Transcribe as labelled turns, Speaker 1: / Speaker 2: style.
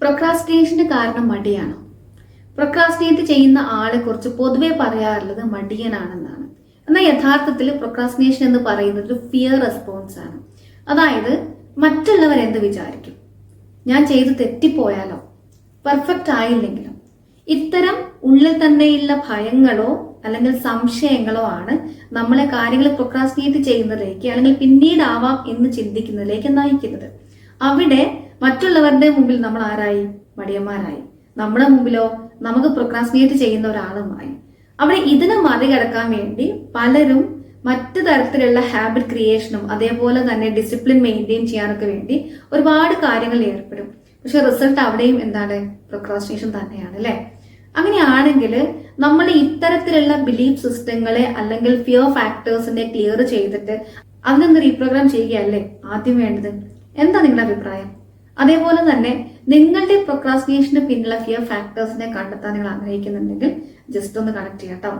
Speaker 1: പ്രൊക്രാസ്റ്റിനേഷന്റെ കാരണം മടിയാണ്. പ്രൊക്രാസ്റ്റിനേറ്റ് ചെയ്യുന്ന ആളെ കുറിച്ച് പൊതുവെ പറയാറുള്ളത് മടിയനാണെന്നാണ്. എന്നാൽ യഥാർത്ഥത്തിൽ പ്രൊക്രാസ്റ്റിനേഷൻ എന്ന് പറയുന്നത് ഒരു ഫിയർ റെസ്പോൺസ് ആണ്. അതായത് മറ്റുള്ളവർ എന്ത് വിചാരിക്കും, ഞാൻ ചെയ്ത് തെറ്റിപ്പോയാലോ, പെർഫെക്റ്റ് ആയില്ലെങ്കിലോ, ഇത്തരം ഉള്ളിൽ തന്നെയുള്ള ഭയങ്ങളോ അല്ലെങ്കിൽ സംശയങ്ങളോ ആണ് നമ്മളെ കാര്യങ്ങൾ പ്രൊക്രാസ്റ്റിനേറ്റ് ചെയ്യുന്നതിലേക്ക് അല്ലെങ്കിൽ പിന്നീടാവാം എന്ന് ചിന്തിക്കുന്നതിലേക്ക് നയിക്കുന്നത്. അവിടെ മറ്റുള്ളവരുടെ മുമ്പിൽ നമ്മൾ ആരായി? മടിയന്മാരായി. നമ്മുടെ മുമ്പിലോ നമുക്ക് പ്രൊക്രാസ്റ്റിനേറ്റ് ചെയ്യുന്ന ഒരാളുമായി. അവിടെ ഇതിനെ മറികടക്കാൻ വേണ്ടി പലരും മറ്റു തരത്തിലുള്ള ഹാബിറ്റ് ക്രിയേഷനും അതേപോലെ തന്നെ ഡിസിപ്ലിൻ മെയിൻറ്റെയിൻ ചെയ്യാനൊക്കെ വേണ്ടി ഒരുപാട് കാര്യങ്ങൾ ഏർപ്പെടും. പക്ഷെ റിസൾട്ട് അവിടെയും എന്താണ്? പ്രൊക്രാസ്റ്റിനേഷൻ തന്നെയാണ്, അല്ലെ? അങ്ങനെയാണെങ്കിൽ നമ്മൾ ഇത്തരത്തിലുള്ള ബിലീഫ് സിസ്റ്റങ്ങളെ അല്ലെങ്കിൽ ഫിയർ ഫാക്ടേഴ്സിനെ ക്ലിയർ ചെയ്തിട്ട് അതിനൊന്ന് റീപ്രോഗ്രാം ചെയ്യുകയല്ലേ ആദ്യം വേണ്ടത്? എന്താ നിങ്ങളുടെ അഭിപ്രായം? അതേപോലെ തന്നെ നിങ്ങളുടെ പ്രൊക്രാസ്റ്റിനേഷന് പിന്നിലുള്ള ഫിയർ ഫാക്ടേഴ്സിനെ കണ്ടെത്താൻ നിങ്ങൾ ആഗ്രഹിക്കുന്നുണ്ടെങ്കിൽ ജസ്റ്റ് ഒന്ന് കണക്ട് ചെയ്യാം കേട്ടോ.